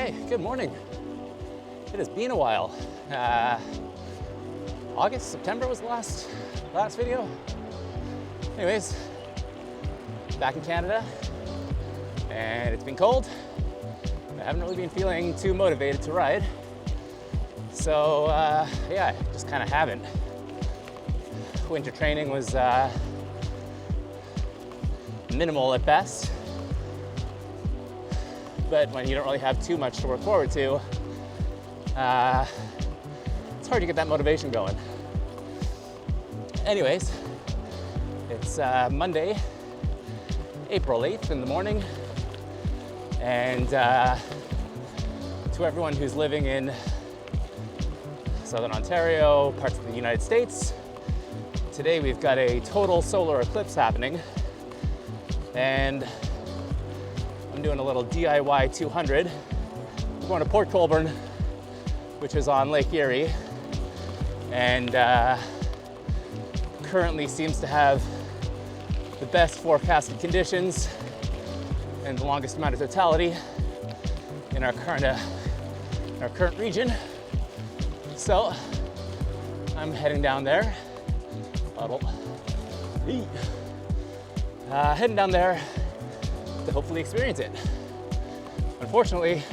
Hey, good morning. It has been a while. August, September was the last video. Anyways, back in Canada, and it's been cold. I haven't really been feeling too motivated to ride. So yeah, just kind of haven't. Winter training was minimal at best. But when you don't really have too much to work forward to, it's hard to get that motivation going. Anyways, it's Monday, April 8th in the morning, and to everyone who's living in Southern Ontario, parts of the United States, today we've got a total solar eclipse happening, and I'm doing a little DIY 200. We're going to Port Colborne, which is on Lake Erie, and currently seems to have the best forecasted conditions and the longest amount of totality in our current region. So I'm heading down there. Heading down there to hopefully experience it. Unfortunately,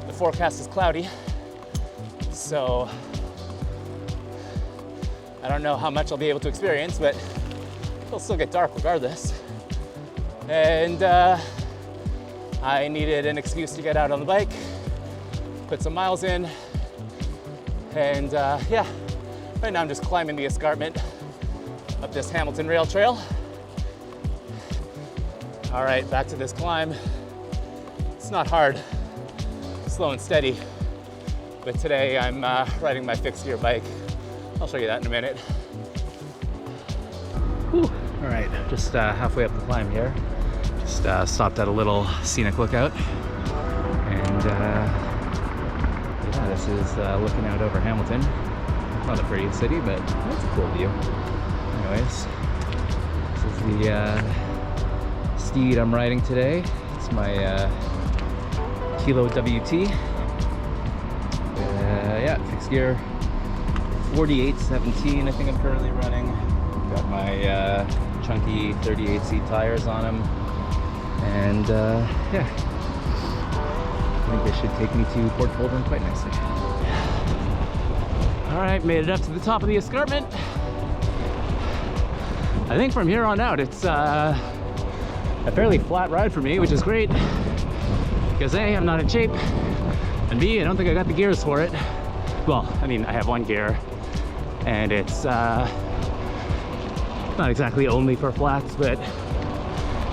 the forecast is cloudy, so I don't know how much I'll be able to experience, but it'll still get dark regardless. And I needed an excuse to get out on the bike, put some miles in, and yeah, right now I'm just climbing the escarpment up this Hamilton rail trail. All right, back to this climb. It's not hard, slow and steady, but today I'm riding my fixed gear bike. I'll show you that in a minute. Whew. All right, just halfway up the climb here. Just stopped at a little scenic lookout, and yeah, this is looking out over Hamilton. Not the prettiest city, but it's a cool view. Anyways, this is the steed I'm riding today. It's my Kilo WT. Yeah, fixed gear 4817 I think I'm currently running. Got my chunky 38C tires on them, and yeah, I think this should take me to Port Colborne quite nicely. All right, made it up to the top of the escarpment. I think from here on out it's a fairly flat ride for me, which is great because A, I'm not in shape, and B, I don't think I got the gears for it. Well, I mean, I have one gear, and it's not exactly only for flats, but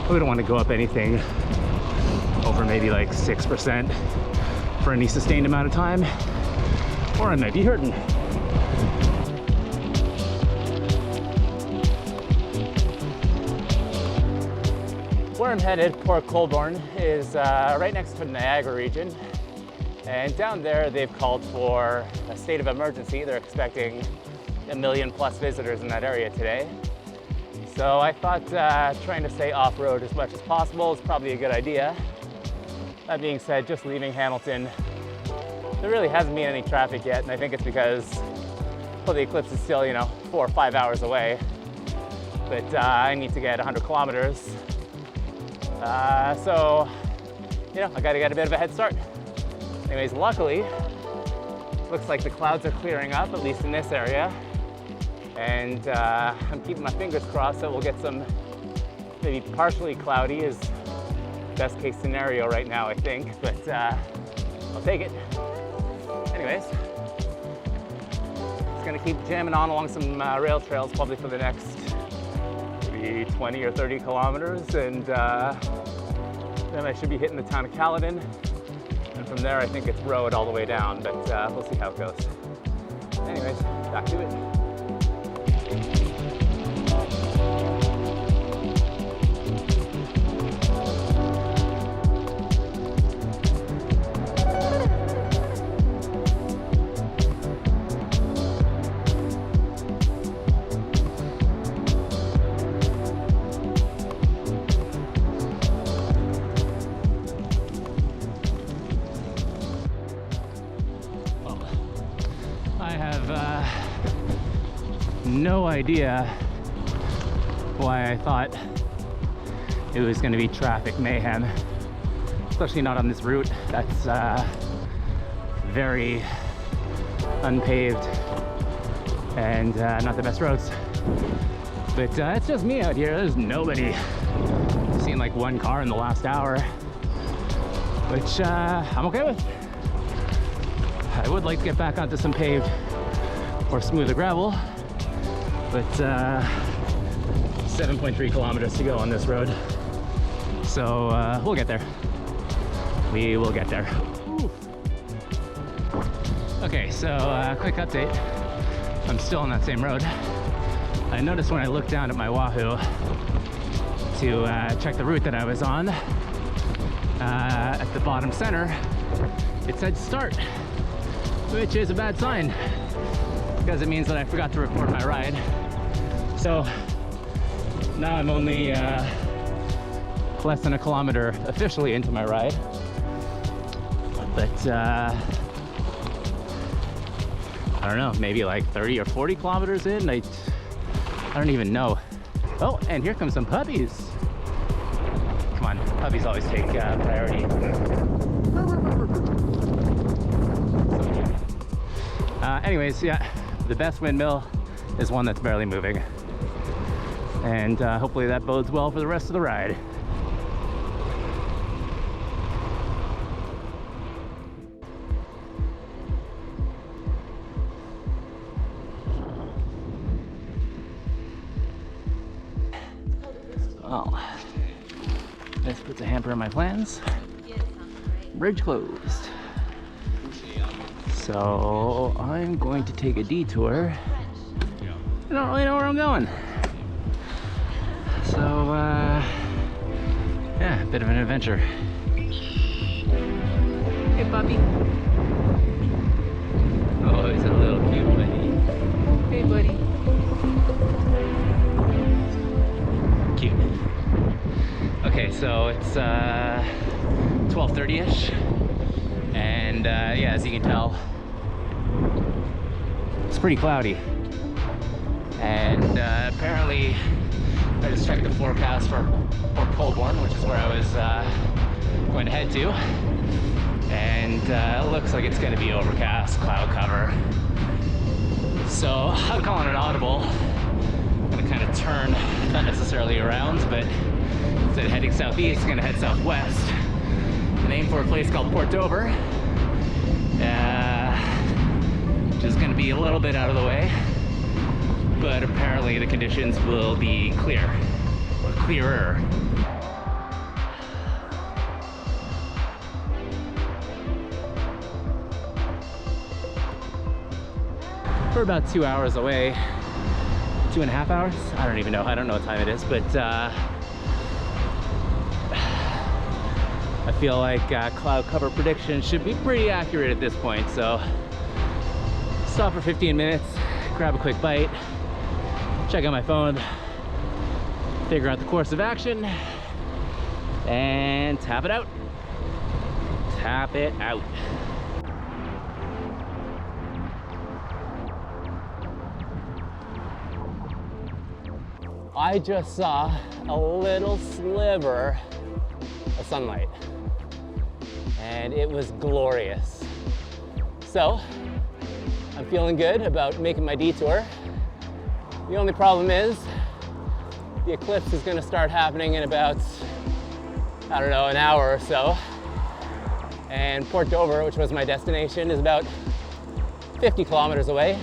we don't want to go up anything over maybe like 6% for any sustained amount of time, or I might be hurting. Where I'm headed, Port Colborne, is right next to the Niagara region, and down there they've called for a state of emergency. They're expecting 1 million+ visitors in that area today. So I thought trying to stay off-road as much as possible is probably a good idea. That being said, just leaving Hamilton, there really hasn't been any traffic yet, and I think it's because, well, the eclipse is still, 4 or 5 hours away, but I need to get 100 kilometers. So, I gotta get a bit of a head start. Anyways, luckily, looks like the clouds are clearing up, at least in this area. And I'm keeping my fingers crossed that we'll get some maybe partially cloudy is best case scenario right now, I think, but I'll take it. Anyways, just gonna keep jamming on along some rail trails probably for the next maybe 20 or 30 kilometers, and then I should be hitting the town of Caledon, and from there I think it's road all the way down, but we'll see how it goes. Anyways, back to it. no idea why I thought it was going to be traffic mayhem, especially not on this route that's very unpaved and not the best roads. But it's just me out here. There's nobody. I've seen like one car in the last hour, which I'm okay with. I would like to get back onto some paved or smoother gravel, but 7.3 kilometers to go on this road. So we'll get there. We will get there. Okay, so quick update. I'm still on that same road. I noticed when I looked down at my Wahoo to check the route that I was on, at the bottom center, it said start, which is a bad sign because it means that I forgot to record my ride. So now I'm only less than a kilometer officially into my ride, but I don't know, maybe like 30 or 40 kilometers in. I don't even know. Oh, and here comes some puppies. Come on, puppies always take priority. Anyways, yeah, the best windmill is one that's barely moving. And hopefully that bodes well for the rest of the ride. Well, this puts a hamper in my plans. Bridge closed. So I'm going to take a detour. I don't really know where I'm going. So yeah, a bit of an adventure. Hey puppy. Oh, he's a little cute buddy. Hey buddy. Cute. Okay, so it's 12:30ish, and yeah, as you can tell, it's pretty cloudy. And apparently, I just checked the forecast for Port Colborne, which is where I was going to head to, and it looks like it's going to be overcast, cloud cover. So I'm calling it audible. I'm going to kind of turn, not necessarily around, but instead of heading southeast, I'm going to head southwest and aim for a place called Port Dover, which is going to be a little bit out of the way, but apparently the conditions will be clear, or clearer. We're about 2 hours away, 2.5 hours? I don't even know, I don't know what time it is, but I feel like cloud cover prediction should be pretty accurate at this point, so stop for 15 minutes, grab a quick bite, check out my phone, figure out the course of action, and tap it out. Tap it out. I just saw a little sliver of sunlight, and it was glorious. So I'm feeling good about making my detour. The only problem is the eclipse is going to start happening in about, I don't know, an hour or so. And Port Dover, which was my destination, is about 50 kilometers away.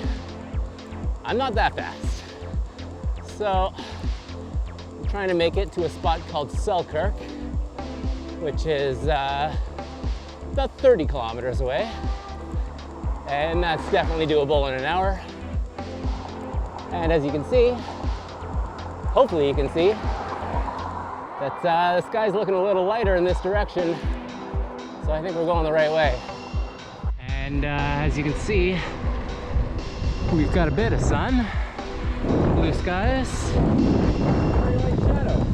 I'm not that fast. So I'm trying to make it to a spot called Selkirk, which is about 30 kilometers away. And that's definitely doable in an hour. And as you can see, hopefully you can see, that the sky's looking a little lighter in this direction. So I think we're going the right way. And as you can see, we've got a bit of sun, blue skies, very light shadow.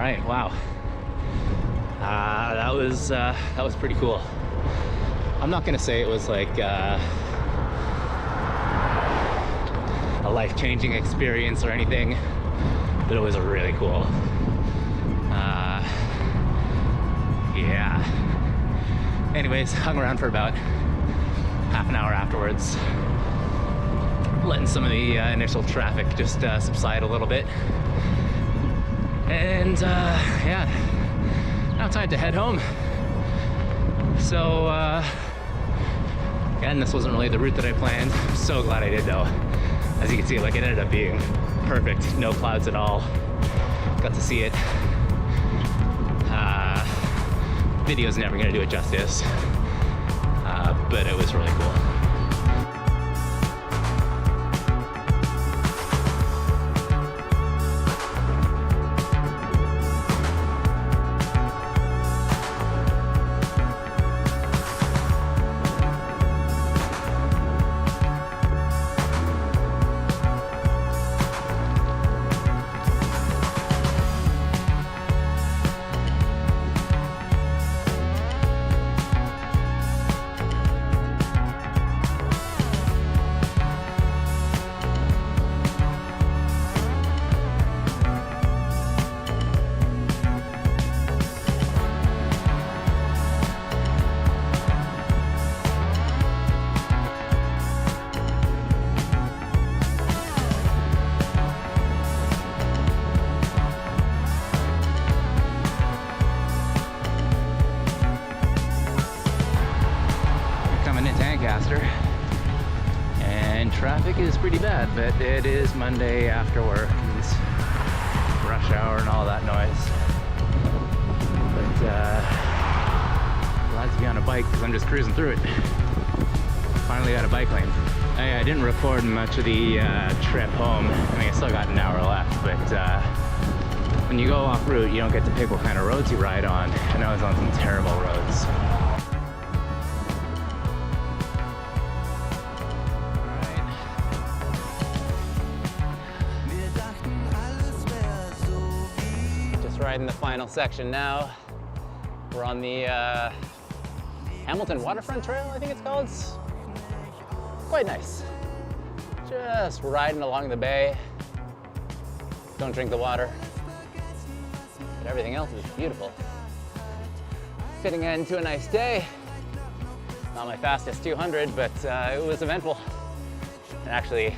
right, wow. That was pretty cool. I'm not gonna say it was like a life-changing experience or anything, but it was really cool. Yeah. Anyways, hung around for about half an hour afterwards, letting some of the initial traffic just subside a little bit. And yeah, now time to head home. So, again, this wasn't really the route that I planned. I'm so glad I did though. As you can see, like, it ended up being perfect, no clouds at all. Got to see it. Video's never gonna do it justice, but it was really cool. And traffic is pretty bad, but it is Monday after work and rush hour and all that noise. But glad to be on a bike because I'm just cruising through it. Finally got a bike lane. I didn't record much of the trip home. I mean, I still got an hour left, but when you go off route, you don't get to pick what kind of roads you ride on. And I was on some terrible roads. Riding the final section now. We're on the Hamilton Waterfront Trail, I think it's called. It's quite nice. Just riding along the bay. Don't drink the water, but everything else is beautiful. Fitting into a nice day. Not my fastest 200, but it was eventful. And actually,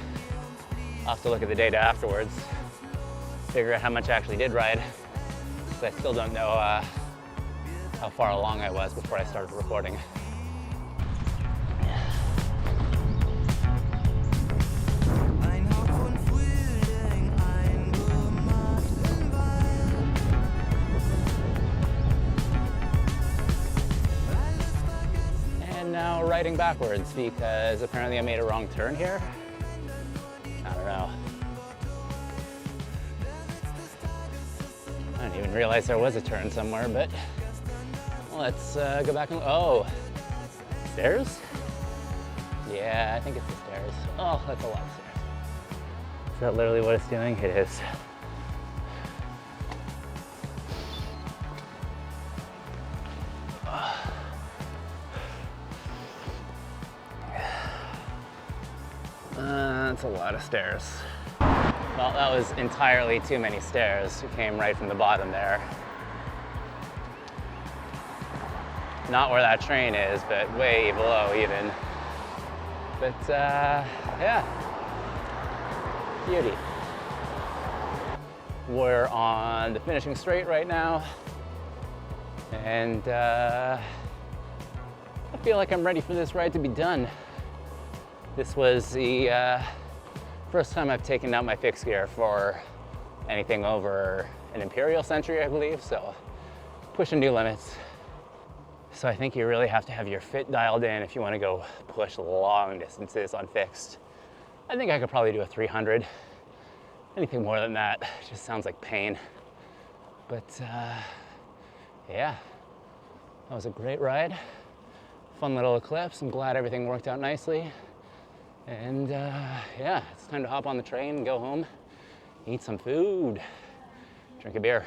I'll have to look at the data afterwards, figure out how much I actually did ride. I still don't know how far along I was before I started recording. And now riding backwards because apparently I made a wrong turn here. I don't know. I didn't even realize there was a turn somewhere, but let's go back and, oh, stairs? Yeah, I think it's the stairs. Oh, that's a lot of stairs. Is that literally what it's doing? It is. That's a lot of stairs. Well, that was entirely too many stairs. We came right from the bottom there. Not where that train is, but way below even. But yeah, beauty. We're on the finishing straight right now. And I feel like I'm ready for this ride to be done. This was the first time I've taken out my fixed gear for anything over an Imperial Century, I believe, so pushing new limits. So I think you really have to have your fit dialed in if you want to go push long distances on fixed. I think I could probably do a 300. Anything more than that just sounds like pain. But yeah, that was a great ride. Fun little Eclipse. I'm glad everything worked out nicely. And yeah, it's time to hop on the train and go home, eat some food, drink a beer.